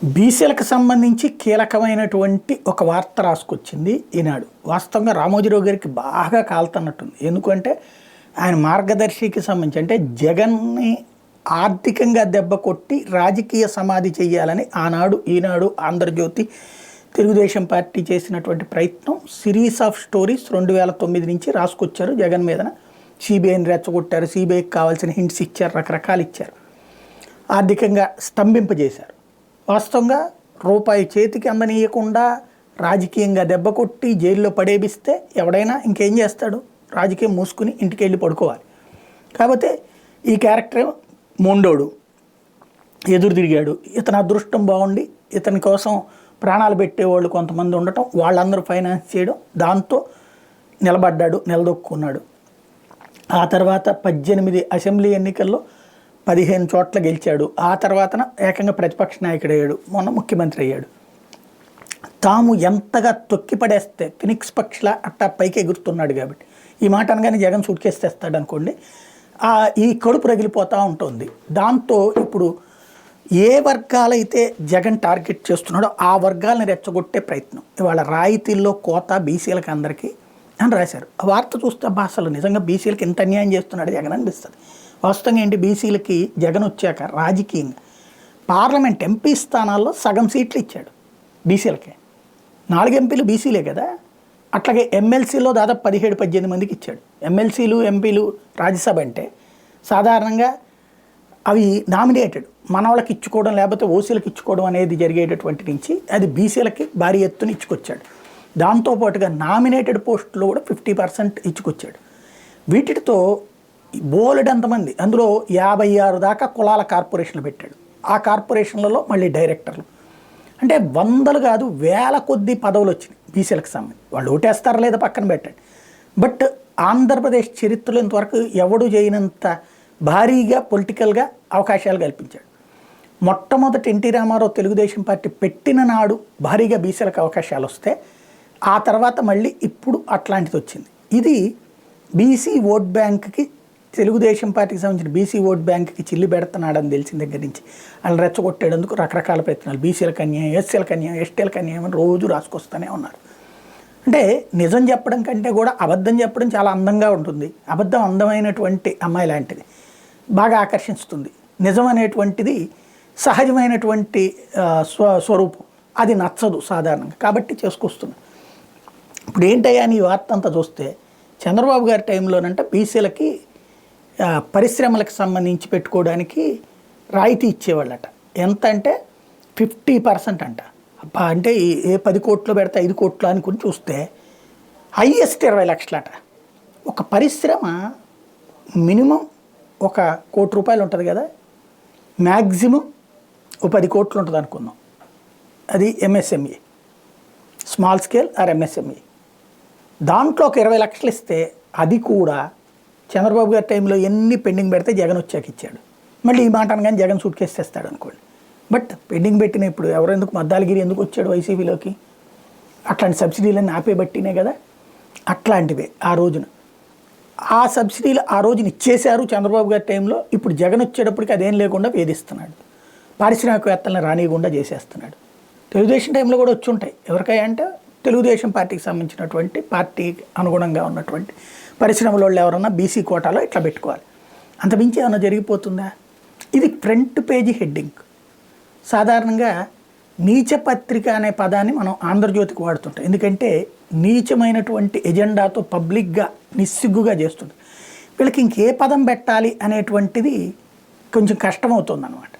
బీసీలకు సంబంధించి కీలకమైనటువంటి ఒక వార్త రాసుకొచ్చింది ఈనాడు. వాస్తవంగా రామోజీరావు గారికి బాగా కాలుతున్నట్టుంది. ఎందుకంటే ఆయన మార్గదర్శికి సంబంధించి అంటే జగన్ని ఆర్థికంగా దెబ్బ కొట్టి రాజకీయ సమాధి చేయాలని ఆనాడు, ఈనాడు, ఆంధ్రజ్యోతి, తెలుగుదేశం పార్టీ చేసినటువంటి ప్రయత్నం సిరీస్ ఆఫ్ స్టోరీస్ 2009 నుంచి రాసుకొచ్చారు. జగన్ మీదన సిబిఐని రెచ్చగొట్టారు, సిబిఐకి కావాల్సిన హింట్స్ ఇచ్చారు, రకరకాలు ఇచ్చారు, ఆర్థికంగా స్తంభింపజేశారు. వాస్తవంగా రూపాయి చేతికి అందనీయకుండా రాజకీయంగా దెబ్బ కొట్టి జైల్లో పడేపిస్తే ఎవడైనా ఇంకేం చేస్తాడు? రాజకీయం మూసుకుని ఇంటికి వెళ్ళి పడుకోవాలి. కాకపోతే ఈ క్యారెక్టర్ మొండోడు, ఎదురు తిరిగాడు. ఇతని అదృష్టం బాగుండి ఇతని కోసం ప్రాణాలు పెట్టేవాళ్ళు కొంతమంది ఉండటం, వాళ్ళందరూ ఫైనాన్స్ చేయడం, దాంతో నిలబడ్డాడు, నిలదొక్కున్నాడు. ఆ తర్వాత 18 అసెంబ్లీ ఎన్నికల్లో 15 చోట్ల గెలిచాడు. ఆ తర్వాతన ఏకంగా ప్రతిపక్ష నాయకుడు అయ్యాడు, మొన్న ముఖ్యమంత్రి అయ్యాడు. తాము ఎంతగా తొక్కిపడేస్తే ఫినిక్స్ పక్షిల అట్టా పైకి ఎగురుతున్నాడు. కాబట్టి ఈ మాట అనగానే జగన్ సూట్ కేసు తెస్తాడు అనుకోండి, ఈ కడుపు రగిలిపోతూ ఉంటుంది. దాంతో ఇప్పుడు ఏ వర్గాలైతే జగన్ టార్గెట్ చేస్తున్నాడో ఆ వర్గాలను రెచ్చగొట్టే ప్రయత్నం. ఇవాళ రాయితీల్లో కోత బీసీలకు అందరికీ అని రాశారు. ఆ వార్త చూస్తే అసలు నిజంగా బీసీలకు ఎంత అన్యాయం చేస్తున్నాడు జగన్ అనిపిస్తుంది. వాస్తవంగా ఏంటి, బీసీలకి జగన్ వచ్చాక రాజకీయంగా పార్లమెంట్ ఎంపీ స్థానాల్లో సగం సీట్లు ఇచ్చాడు బీసీలకే. 4 ఎంపీలు బీసీలే కదా. అట్లాగే ఎమ్మెల్సీలో దాదాపు 17-18 మందికి ఇచ్చాడు. ఎమ్మెల్సీలు, ఎంపీలు, రాజ్యసభ అంటే సాధారణంగా అవి నామినేటెడ్, మన వాళ్ళకి ఇచ్చుకోవడం లేకపోతే ఓసీలకు ఇచ్చుకోవడం అనేది జరిగేటటువంటి నుంచి అది బీసీలకి భారీ ఎత్తున ఇచ్చుకొచ్చాడు. దాంతోపాటుగా నామినేటెడ్ పోస్టులో కూడా 50% ఇచ్చుకొచ్చాడు. వీటితో బోలెడంతమంది, అందులో 56 దాకా కులాల కార్పొరేషన్లు పెట్టాడు. ఆ కార్పొరేషన్లలో మళ్ళీ డైరెక్టర్లు, అంటే వందలు కాదు వేల కొద్ది పదవులు వచ్చినాయి బీసీలకు సంబంధించి. వాళ్ళు ఓటేస్తారా లేదా పక్కన పెట్టండి. బట్ ఆంధ్రప్రదేశ్ చరిత్రలో ఇంతవరకు ఎవడు చేయనంత భారీగా పొలిటికల్గా అవకాశాలు కల్పించాడు. మొట్టమొదటి ఎన్టీ రామారావు తెలుగుదేశం పార్టీ పెట్టిన నాడు భారీగా బీసీలకు అవకాశాలు వస్తే ఆ తర్వాత మళ్ళీ ఇప్పుడు అట్లాంటిది వచ్చింది. ఇది బీసీ ఓట్ బ్యాంక్కి, తెలుగుదేశం పార్టీకి సంబంధించిన బీసీ ఓట్ బ్యాంక్కి చిల్లి పెడుతున్నాడని తెలిసిన దగ్గర నుంచి వాళ్ళు రెచ్చగొట్టేందుకు రకరకాల ప్రయత్నాలు, బీసీలకు అన్యాయం, ఎస్సీలకు అన్యాయం, ఎస్టీలకు అన్యాయం అని రోజు రాసుకొస్తూనే ఉన్నారు. అంటే నిజం చెప్పడం కంటే కూడా అబద్ధం చెప్పడం చాలా అందంగా ఉంటుంది. అబద్ధం అందమైనటువంటి అమ్మాయి లాంటిది, బాగా ఆకర్షిస్తుంది. నిజం అనేటువంటిది సహజమైనటువంటి స్వరూపం, అది నచ్చదు సాధారణంగా, కాబట్టి చేసుకొస్తుంది. ఇప్పుడు ఏంటయ్యా నీ వార్త అంతా చూస్తే, చంద్రబాబు గారి టైంలోనంటే బీసీలకి పరిశ్రమలకు సంబంధించి పెట్టుకోవడానికి రాయితీ ఇచ్చేవాళ్ళట. ఎంత అంటే 50% అంట. అబ్బా, అంటే ఏ 10 కోట్లు పెడితే 5 కోట్లు అనుకుని చూస్తే హైయెస్ట్ 20 లక్షలట. ఒక పరిశ్రమ మినిమం 1 కోటి రూపాయలు ఉంటుంది కదా, మ్యాక్సిమం 10 కోట్లు ఉంటుంది అనుకుందాం. అది MSME, small scale are MSME. దాంట్లో ఒక 20 లక్షలు ఇస్తే అది కూడా చంద్రబాబు గారి టైంలో ఎన్ని పెండింగ్ పెడితే జగన్ వచ్చాక ఇచ్చాడు. మళ్ళీ ఈ మాట అనగానే జగన్ సూట్ కేసు తెస్తాడు అనుకోండి. బట్ పెండింగ్ పెట్టిన ఇప్పుడు ఎవరెందుకు మద్దాలగిరి ఎందుకు వచ్చాడు వైసీపీలోకి? అట్లాంటి సబ్సిడీలన్నీ ఆపేబట్టినే కదా. అట్లాంటివే ఆ రోజున ఆ సబ్సిడీలు ఆ రోజున ఇచ్చేశారు చంద్రబాబు గారి టైంలో. ఇప్పుడు జగన్ వచ్చేటప్పటికి అదేం లేకుండా వేధిస్తున్నాడు, పారిశ్రామికవేత్తలను రానియకుండా చేసేస్తున్నాడు. తెలుగుదేశం టైంలో కూడా వచ్చి ఉంటాయి. ఎవరికైనా అంటే తెలుగుదేశం పార్టీకి సంబంధించినటువంటి పార్టీకి అనుగుణంగా ఉన్నటువంటి పరిశ్రమల వాళ్ళు ఎవరన్నా బీసీ కోటాలో ఇట్లా పెట్టుకోవాలి. అంతమించి ఏమన్నా జరిగిపోతుందా? ఇది ఫ్రంట్ పేజీ హెడ్డింగ్. సాధారణంగా నీచ పత్రిక అనే పదాన్ని మనం ఆంధ్రజ్యోతికి వాడుతుంటాం. ఎందుకంటే నీచమైనటువంటి ఎజెండాతో పబ్లిక్గా నిస్సిగ్గుగా చేస్తుంది. వీళ్ళకి ఇంకే పదం పెట్టాలి అనేటువంటిది కొంచెం కష్టమవుతుంది అన్నమాట.